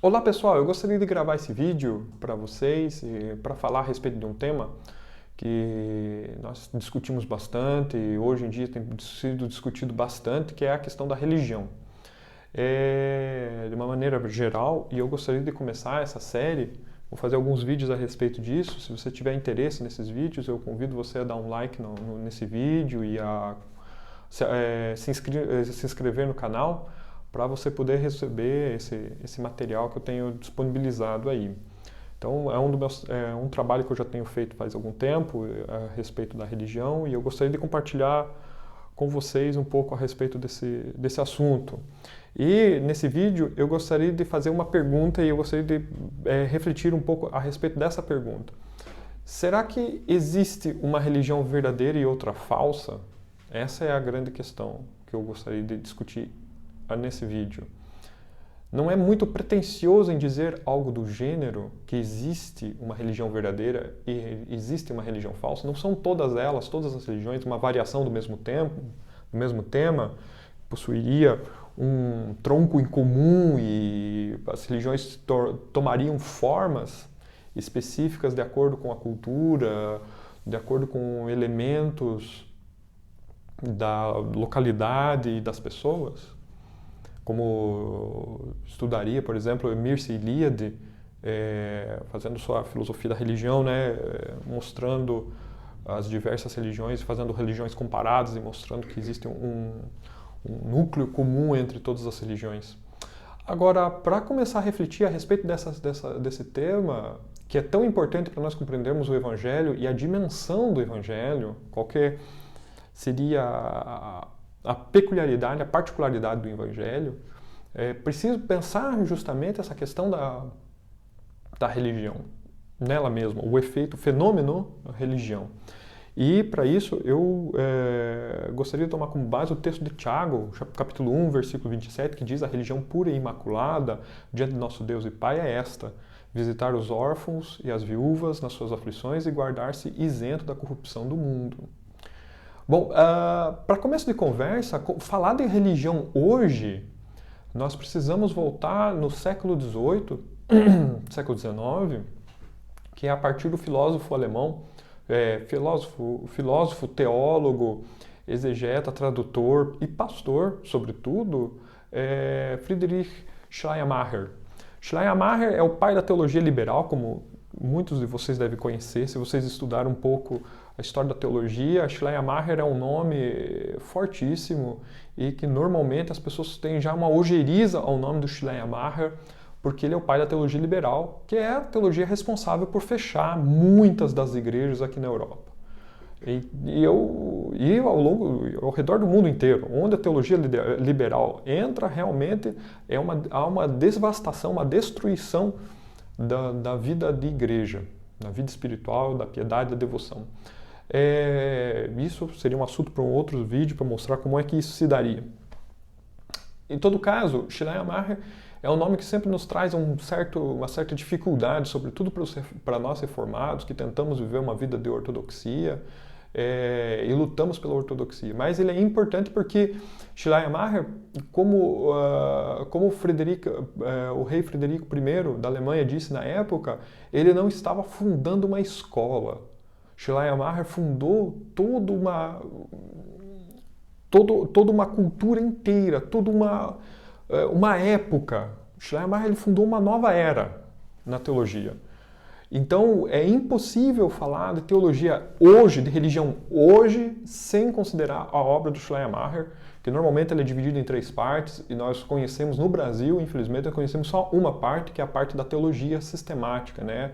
Olá pessoal, eu gostaria de gravar esse vídeo para vocês para falar a respeito de um tema que nós discutimos bastante e hoje em dia tem sido discutido bastante, que é a questão da religião. De uma maneira geral, e eu gostaria de começar essa série, vou fazer alguns vídeos a respeito disso. Se você tiver interesse nesses vídeos, eu convido você a dar um like nesse vídeo e a se inscrever no canal, para você poder receber esse material que eu tenho disponibilizado aí. Então, é um trabalho que eu já tenho feito faz algum tempo a respeito da religião e eu gostaria de compartilhar com vocês um pouco a respeito desse assunto. E nesse vídeo eu gostaria de fazer uma pergunta e eu gostaria de refletir um pouco a respeito dessa pergunta. Será que existe uma religião verdadeira e outra falsa? Essa é a grande questão que eu gostaria de discutir nesse vídeo. Não é muito pretensioso em dizer algo do gênero que existe uma religião verdadeira e existe uma religião falsa. Não são todas as religiões, uma variação do mesmo tema, possuiria um tronco em comum e as religiões tomariam formas específicas de acordo com a cultura, de acordo com elementos da localidade e das pessoas. Como estudaria, por exemplo, Mircea Eliade, fazendo sua filosofia da religião, né, mostrando as diversas religiões, fazendo religiões comparadas e mostrando que existe um núcleo comum entre todas as religiões. Agora, para começar a refletir a respeito desse tema, que é tão importante para nós compreendermos o Evangelho e a dimensão do Evangelho, qualquer seria a peculiaridade, a particularidade do Evangelho, preciso pensar justamente essa questão da religião, nela mesma, o efeito, o fenômeno religião. E para isso eu gostaria de tomar como base o texto de Tiago, capítulo 1, versículo 27, que diz: a religião pura e imaculada diante de nosso Deus e Pai é esta: visitar os órfãos e as viúvas nas suas aflições e guardar-se isento da corrupção do mundo. Bom, para começo de conversa, falar de religião hoje, nós precisamos voltar no século XVIII, século XIX, que é a partir do filósofo alemão, filósofo, teólogo, exegeta, tradutor e pastor, sobretudo, Friedrich Schleiermacher. Schleiermacher é o pai da teologia liberal, como muitos de vocês devem conhecer. Se vocês estudaram um pouco a história da teologia, Schleiermacher é um nome fortíssimo e que normalmente as pessoas têm já uma ojeriza ao nome do Schleiermacher, porque ele é o pai da teologia liberal, que é a teologia responsável por fechar muitas das igrejas aqui na Europa. Ao redor do mundo inteiro, onde a teologia liberal entra, realmente há uma devastação, uma destruição da vida de igreja, da vida espiritual, da piedade, da devoção. Isso seria um assunto para um outro vídeo, para mostrar como é que isso se daria. Em todo caso, Schleiermacher é um nome que sempre nos traz uma certa dificuldade, sobretudo para nós reformados, que tentamos viver uma vida de ortodoxia e lutamos pela ortodoxia. Mas ele é importante porque Schleiermacher, como o rei Frederico I da Alemanha disse na época, ele não estava fundando uma escola. Schleiermacher fundou toda uma cultura inteira, toda uma época. Schleiermacher ele fundou uma nova era na teologia. Então é impossível falar de teologia hoje, de religião hoje, sem considerar a obra do Schleiermacher, que normalmente ela é dividida em 3 partes, e nós conhecemos no Brasil, infelizmente, nós conhecemos só uma parte, que é a parte da teologia sistemática, né?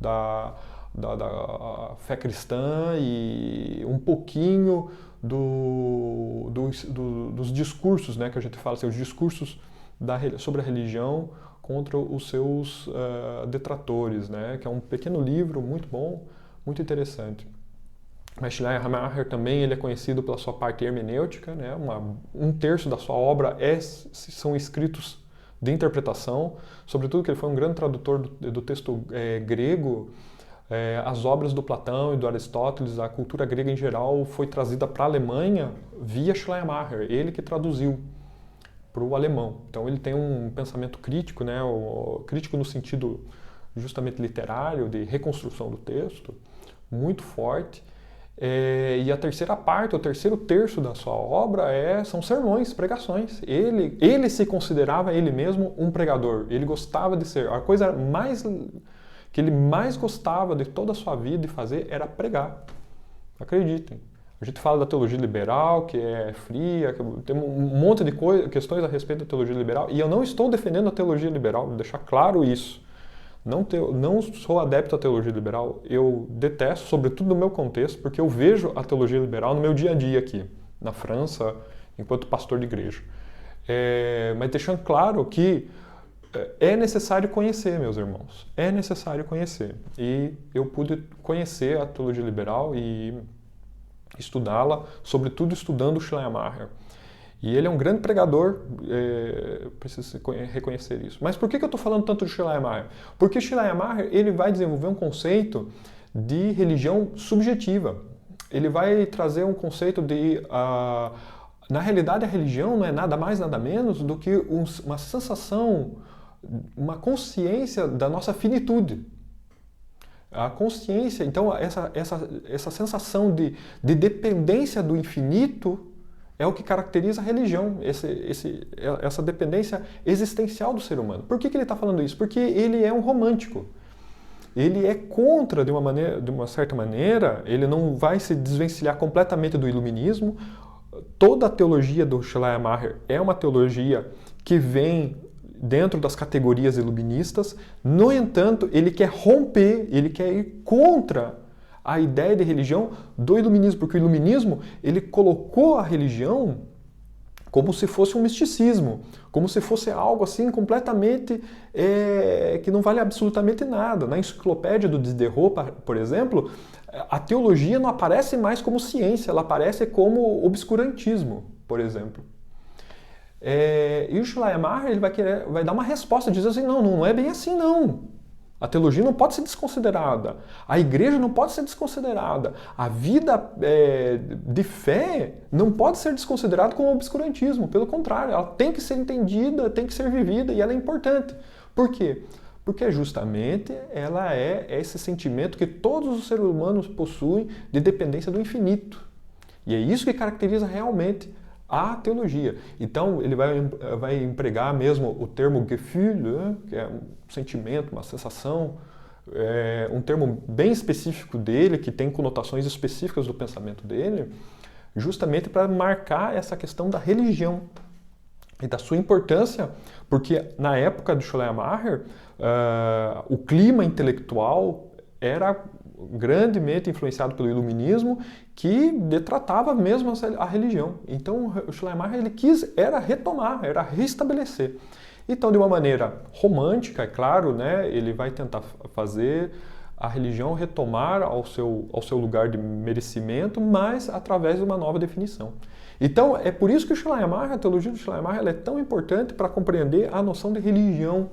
Da fé cristã e um pouquinho dos discursos, né, que a gente fala, assim, os discursos sobre a religião contra os seus detratores, né, que é um pequeno livro muito bom, muito interessante. Mas Schleiermacher também ele é conhecido pela sua parte hermenêutica, né, um terço da sua obra são escritos de interpretação, sobretudo que ele foi um grande tradutor do texto grego. As obras do Platão e do Aristóteles, a cultura grega em geral, foi trazida para a Alemanha via Schleiermacher, ele que traduziu. para o alemão. Então ele tem um pensamento crítico, né, crítico no sentido justamente literário, de reconstrução do texto, muito forte. E a terceira parte, o terceiro terço da sua obra são sermões, pregações. Ele se considerava ele mesmo um pregador. Ele gostava de ser. A coisa que ele mais gostava de toda a sua vida de fazer era pregar. Acreditem. A gente fala da teologia liberal, que é fria, que tem um monte de questões a respeito da teologia liberal, e eu não estou defendendo a teologia liberal, vou deixar claro isso. Não sou adepto à teologia liberal, eu detesto, sobretudo no meu contexto, porque eu vejo a teologia liberal no meu dia a dia aqui, na França, enquanto pastor de igreja. Mas deixando claro que é necessário conhecer, meus irmãos, é necessário conhecer. E eu pude conhecer a teologia liberal e estudá-la, sobretudo estudando Schleiermacher. E ele é um grande pregador, preciso reconhecer isso. Mas por que eu estou falando tanto de Schleiermacher? Porque Schleiermacher ele vai desenvolver um conceito de religião subjetiva. Ele vai trazer um conceito de... na realidade, a religião não é nada mais, nada menos do que uma sensação, uma consciência da nossa finitude. A consciência, então, essa sensação de dependência do infinito é o que caracteriza a religião, essa dependência existencial do ser humano. Por que ele está falando isso? Porque ele é um romântico. Ele é contra, de uma certa maneira, ele não vai se desvencilhar completamente do iluminismo. Toda a teologia do Schleiermacher é uma teologia que vem dentro das categorias iluministas. No entanto, ele quer romper, ele quer ir contra a ideia de religião do iluminismo, porque o iluminismo ele colocou a religião como se fosse um misticismo, como se fosse algo assim completamente que não vale absolutamente nada. Na enciclopédia do Diderot, por exemplo, a teologia não aparece mais como ciência, ela aparece como obscurantismo, por exemplo. E o Schleiermacher ele vai dar uma resposta, dizer assim, não é bem assim não. A teologia não pode ser desconsiderada, a igreja não pode ser desconsiderada, a vida de fé não pode ser desconsiderada como obscurantismo, pelo contrário, ela tem que ser entendida, tem que ser vivida e ela é importante. Por quê? Porque justamente ela é esse sentimento que todos os seres humanos possuem de dependência do infinito. E é isso que caracteriza realmente a teologia. Então, ele vai empregar mesmo o termo Gefühl, né, que é um sentimento, uma sensação, um termo bem específico dele, que tem conotações específicas do pensamento dele, justamente para marcar essa questão da religião e da sua importância, porque na época do Schleiermacher, o clima intelectual era grandemente influenciado pelo iluminismo, que detratava mesmo a religião. Então o Schleiermacher ele era retomar, era restabelecer. Então, de uma maneira romântica, é claro, né, ele vai tentar fazer a religião retomar ao seu lugar de merecimento, mas através de uma nova definição. Então, é por isso que a teologia do Schleiermacher ela é tão importante para compreender a noção de religião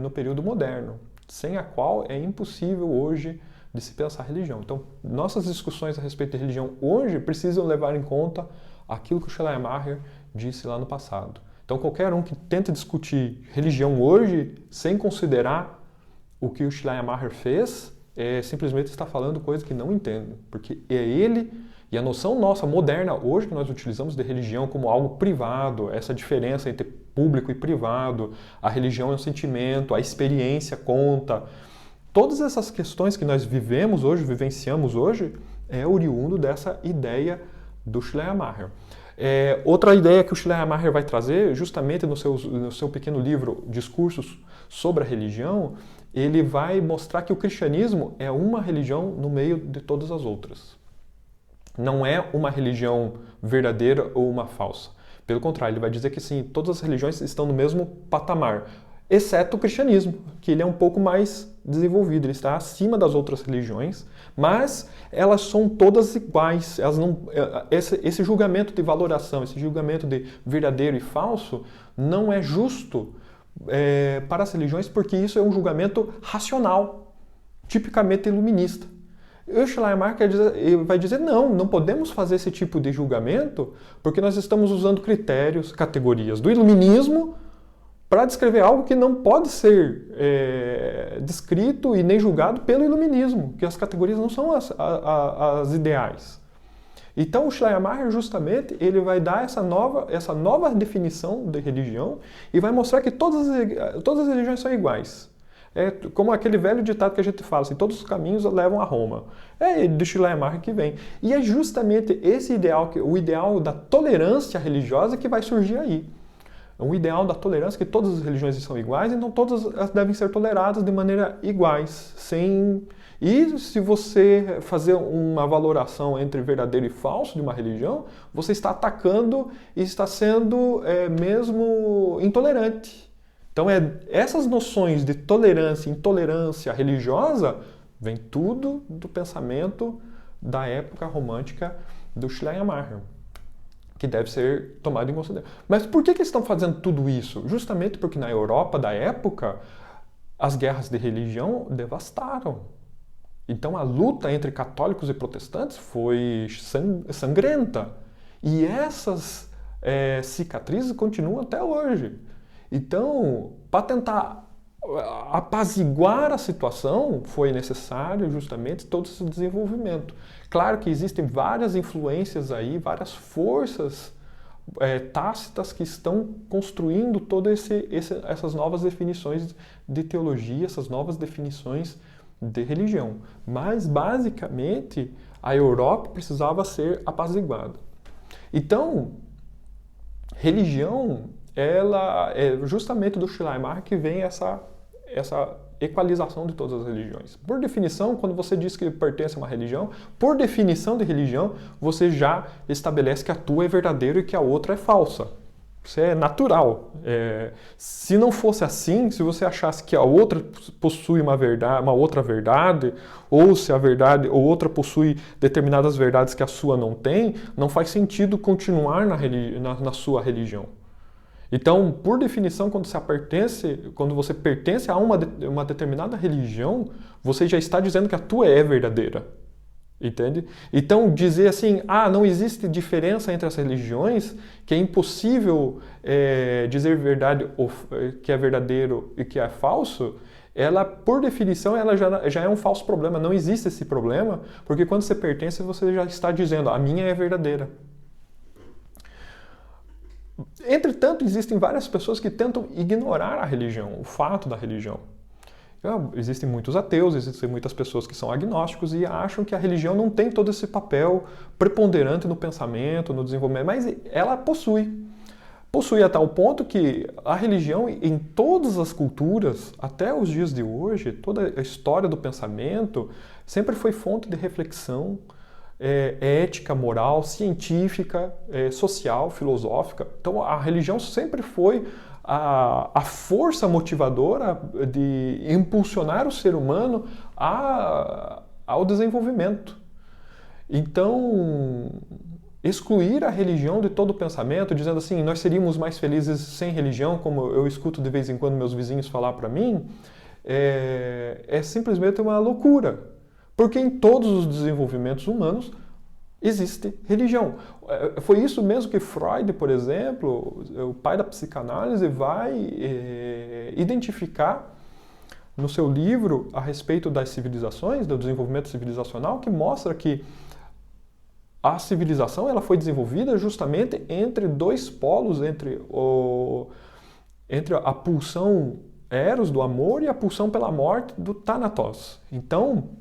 no período moderno, sem a qual é impossível hoje de se pensar religião. Então, nossas discussões a respeito de religião hoje precisam levar em conta aquilo que o Schleiermacher disse lá no passado. Então, qualquer um que tente discutir religião hoje sem considerar o que o Schleiermacher fez, simplesmente está falando coisa que não entende, porque é ele e a noção nossa moderna hoje que nós utilizamos de religião como algo privado, essa diferença entre público e privado, a religião é um sentimento, a experiência conta. Todas essas questões que nós vivemos hoje, vivenciamos hoje, é oriundo dessa ideia do Schleiermacher. Outra ideia que o Schleiermacher vai trazer, justamente no seu pequeno livro Discursos sobre a Religião, ele vai mostrar que o cristianismo é uma religião no meio de todas as outras. Não é uma religião verdadeira ou uma falsa. Pelo contrário, ele vai dizer que sim, todas as religiões estão no mesmo patamar, exceto o cristianismo, que ele é um pouco mais desenvolvido, ele está acima das outras religiões, mas elas são todas iguais. Elas não, esse julgamento de valoração, esse julgamento de verdadeiro e falso, não é justo para as religiões, porque isso é um julgamento racional, tipicamente iluminista. E o Schleiermacher vai dizer, não podemos fazer esse tipo de julgamento porque nós estamos usando critérios, categorias do iluminismo para descrever algo que não pode ser descrito e nem julgado pelo iluminismo, que as categorias não são as ideais. Então o Schleiermacher justamente ele vai dar essa nova definição de religião e vai mostrar que todas as religiões são iguais. É como aquele velho ditado que a gente fala, assim, todos os caminhos levam a Roma. É de Schleiermacher que vem. E é justamente esse ideal, o ideal da tolerância religiosa que vai surgir aí. Um ideal da tolerância, que todas as religiões são iguais, então todas elas devem ser toleradas de maneira iguais, sem... E se você fazer uma valoração entre verdadeiro e falso de uma religião, você está atacando e está sendo mesmo intolerante. Então, essas noções de tolerância e intolerância religiosa vem tudo do pensamento da época romântica do Schleiermacher, que deve ser tomado em consideração. Mas por que eles estão fazendo tudo isso? Justamente porque na Europa da época, as guerras de religião devastaram. Então, a luta entre católicos e protestantes foi sangrenta. E essas cicatrizes continuam até hoje. Então, para tentar apaziguar a situação, foi necessário justamente todo esse desenvolvimento. Claro que existem várias influências aí, várias forças tácitas que estão construindo todas essas novas definições de teologia, essas novas definições de religião. Mas, basicamente, a Europa precisava ser apaziguada. Então, religião, ela é justamente do Schleiermacher que vem essa equalização de todas as religiões. Por definição, quando você diz que pertence a uma religião, por definição de religião, você já estabelece que a tua é verdadeira e que a outra é falsa. Isso é natural. Se não fosse assim, se você achasse que a outra possui uma outra verdade, ou se a verdade ou outra possui determinadas verdades que a sua não tem, não faz sentido continuar na sua religião. Então, por definição, quando você pertence a uma determinada religião, você já está dizendo que a tua é verdadeira. Entende? Então, dizer assim, não existe diferença entre as religiões, que é impossível dizer verdade que é verdadeiro e que é falso, ela, por definição, ela já é um falso problema. Não existe esse problema, porque quando você pertence, você já está dizendo, a minha é verdadeira. Entretanto, existem várias pessoas que tentam ignorar a religião, o fato da religião. Existem muitos ateus, existem muitas pessoas que são agnósticos e acham que a religião não tem todo esse papel preponderante no pensamento, no desenvolvimento, mas ela possui. Possui a tal ponto que a religião, em todas as culturas, até os dias de hoje, toda a história do pensamento, sempre foi fonte de reflexão, ética, moral, científica, social, filosófica. Então a religião sempre foi a força motivadora de impulsionar o ser humano ao desenvolvimento. Então, excluir a religião de todo o pensamento, dizendo assim, nós seríamos mais felizes sem religião, como eu escuto de vez em quando meus vizinhos falar para mim, é simplesmente uma loucura. Porque em todos os desenvolvimentos humanos existe religião. Foi isso mesmo que Freud, por exemplo, o pai da psicanálise, vai identificar no seu livro a respeito das civilizações, do desenvolvimento civilizacional, que mostra que a civilização ela foi desenvolvida justamente entre dois polos, entre a pulsão eros do amor e a pulsão pela morte do Thanatos. Então,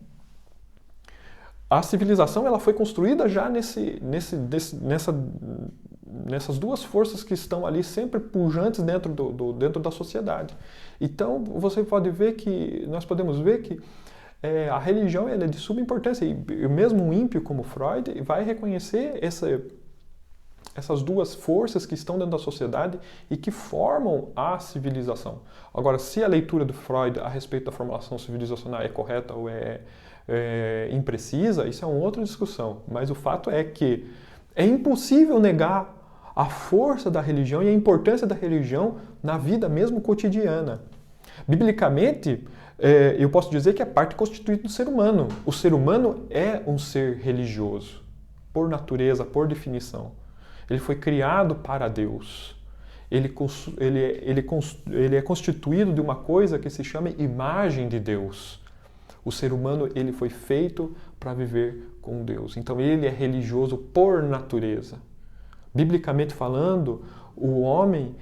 a civilização ela foi construída já nessas duas forças que estão ali sempre pujantes dentro da sociedade. Então, nós podemos ver que a religião ela é de suma importância e mesmo um ímpio como Freud vai reconhecer essas duas forças que estão dentro da sociedade e que formam a civilização. Agora, se a leitura do Freud a respeito da formação civilizacional é correta ou é imprecisa, isso é uma outra discussão. Mas o fato é que é impossível negar a força da religião e a importância da religião na vida mesmo cotidiana. Biblicamente, eu posso dizer que é parte constituinte do ser humano. O ser humano é um ser religioso, por natureza, por definição. Ele foi criado para Deus. Ele é constituído de uma coisa que se chama imagem de Deus. O ser humano, ele foi feito para viver com Deus. Então ele é religioso por natureza. Biblicamente falando, o homem,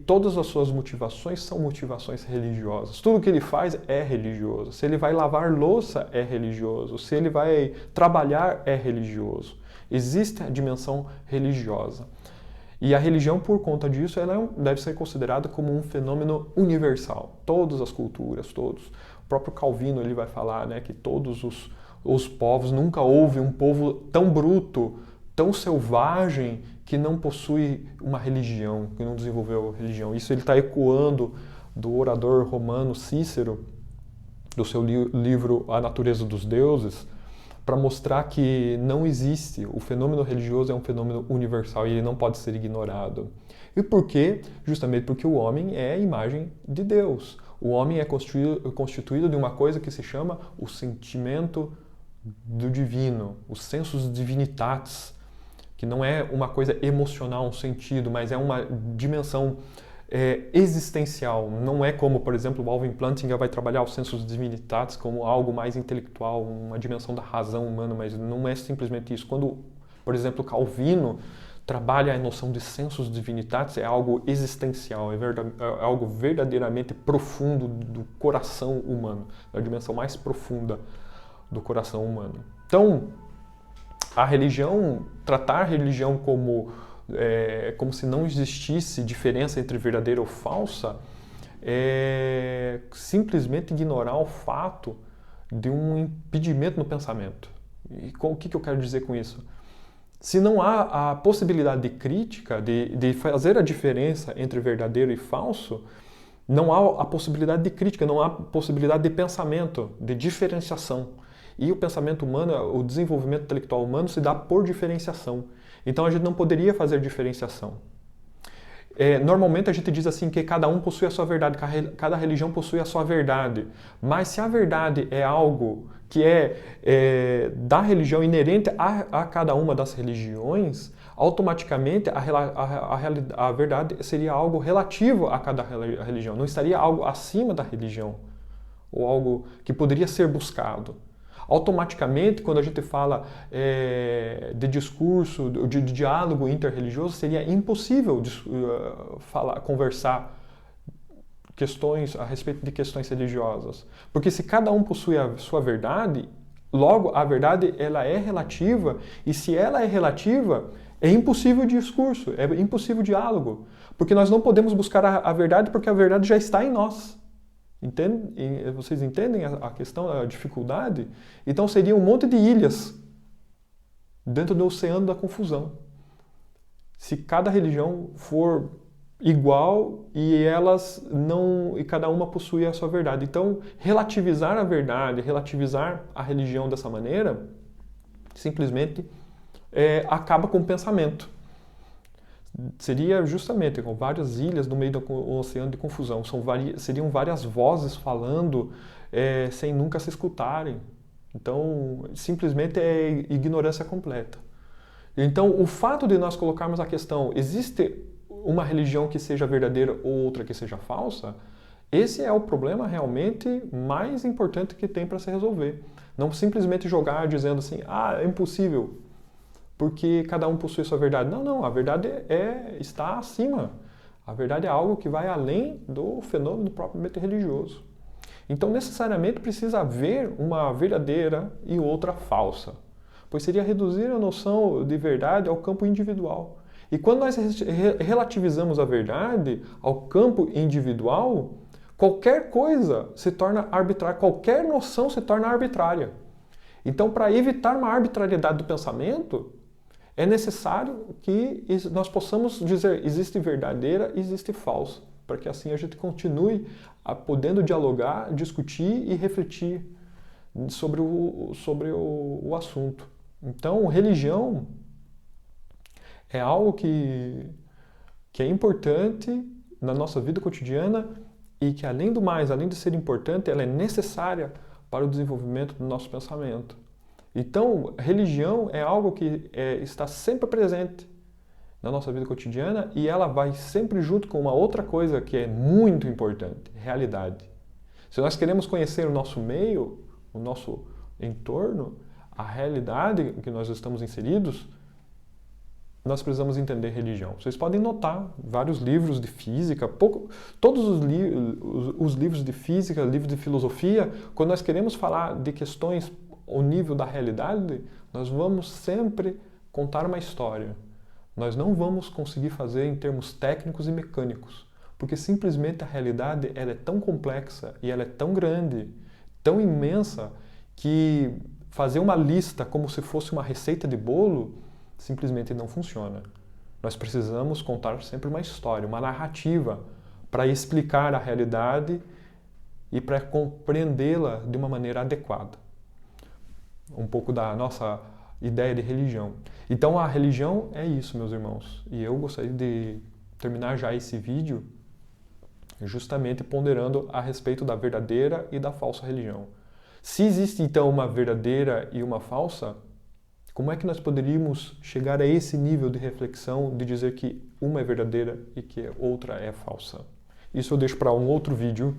todas as suas motivações são motivações religiosas. Tudo que ele faz é religioso. Se ele vai lavar louça, é religioso. Se ele vai trabalhar, é religioso. Existe a dimensão religiosa. E a religião, por conta disso, ela deve ser considerada como um fenômeno universal. Todas as culturas, todos. O próprio Calvino ele vai falar, né, que todos os povos, nunca houve um povo tão bruto, tão selvagem, que não possui uma religião, que não desenvolveu religião. Isso ele está ecoando do orador romano Cícero, do seu livro A Natureza dos Deuses, para mostrar que não existe, o fenômeno religioso é um fenômeno universal e ele não pode ser ignorado. E por quê? Justamente porque o homem é a imagem de Deus. O homem é constituído de uma coisa que se chama o sentimento do divino, os sensus divinitatis, que não é uma coisa emocional, um sentido, mas é uma dimensão existencial. Não é como, por exemplo, o Alvin Plantinga vai trabalhar o sensus divinitatis como algo mais intelectual, uma dimensão da razão humana, mas não é simplesmente isso. Quando, por exemplo, Calvino trabalha a noção de sensus divinitatis, é algo existencial, é algo verdadeiramente profundo do coração humano, da dimensão mais profunda do coração humano. Então, a religião, tratar a religião como se não existisse diferença entre verdadeira ou falsa, é simplesmente ignorar o fato de um impedimento no pensamento. E o que eu quero dizer com isso? Se não há a possibilidade de crítica, de fazer a diferença entre verdadeiro e falso, não há a possibilidade de crítica, não há a possibilidade de pensamento, de diferenciação. E o pensamento humano, o desenvolvimento intelectual humano se dá por diferenciação. Então a gente não poderia fazer diferenciação. Normalmente a gente diz assim que cada um possui a sua verdade, cada religião possui a sua verdade. Mas se a verdade é algo que da religião, inerente a cada uma das religiões, automaticamente a verdade seria algo relativo a cada religião, não estaria algo acima da religião, ou algo que poderia ser buscado. Automaticamente, quando a gente fala de discurso, de diálogo interreligioso, seria impossível conversar a respeito de questões religiosas. Porque se cada um possui a sua verdade, logo a verdade ela é relativa, e se ela é relativa, é impossível discurso, é impossível diálogo. Porque nós não podemos buscar a verdade porque a verdade já está em nós. Vocês entendem a questão, a dificuldade? Então seria um monte de ilhas dentro do oceano da confusão. Se cada religião for igual e cada uma possui a sua verdade. Então, relativizar a verdade, relativizar a religião dessa maneira, simplesmente acaba com o pensamento. Seria justamente com várias ilhas no meio do oceano de confusão. Seriam várias vozes falando sem nunca se escutarem. Então, simplesmente é ignorância completa. Então, o fato de nós colocarmos a questão, existe uma religião que seja verdadeira ou outra que seja falsa? Esse é o problema realmente mais importante que tem para se resolver. Não simplesmente jogar dizendo assim, é impossível, porque cada um possui sua verdade. Não, a verdade está acima. A verdade é algo que vai além do fenômeno propriamente religioso. Então, necessariamente, precisa haver uma verdadeira e outra falsa, pois seria reduzir a noção de verdade ao campo individual. E quando nós relativizamos a verdade ao campo individual, qualquer coisa se torna arbitrária, qualquer noção se torna arbitrária. Então, para evitar uma arbitrariedade do pensamento, é necessário que nós possamos dizer existe verdadeira, existe falsa, para que assim a gente continue podendo dialogar, discutir e refletir sobre o assunto. Então, religião é algo que é importante na nossa vida cotidiana e que, além do mais, além de ser importante, ela é necessária para o desenvolvimento do nosso pensamento. Então, religião é algo que está sempre presente na nossa vida cotidiana e ela vai sempre junto com uma outra coisa que é muito importante, realidade. Se nós queremos conhecer o nosso meio, o nosso entorno, a realidade em que nós estamos inseridos, nós precisamos entender religião. Vocês podem notar vários livros de física, todos os livros de física, livros de filosofia, quando nós queremos falar de questões ao nível da realidade, nós vamos sempre contar uma história. Nós não vamos conseguir fazer em termos técnicos e mecânicos, porque simplesmente a realidade ela é tão complexa e ela é tão grande, tão imensa, que fazer uma lista como se fosse uma receita de bolo simplesmente não funciona. Nós precisamos contar sempre uma história, uma narrativa, para explicar a realidade e para compreendê-la de uma maneira adequada. Um pouco da nossa ideia de religião. Então a religião é isso, meus irmãos. E eu gostaria de terminar já esse vídeo justamente ponderando a respeito da verdadeira e da falsa religião. Se existe então uma verdadeira e uma falsa, como é que nós poderíamos chegar a esse nível de reflexão de dizer que uma é verdadeira e que outra é falsa? Isso eu deixo para um outro vídeo.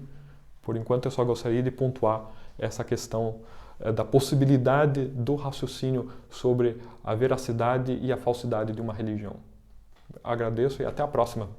Por enquanto eu só gostaria de pontuar essa questão da possibilidade do raciocínio sobre a veracidade e a falsidade de uma religião. Agradeço e até a próxima.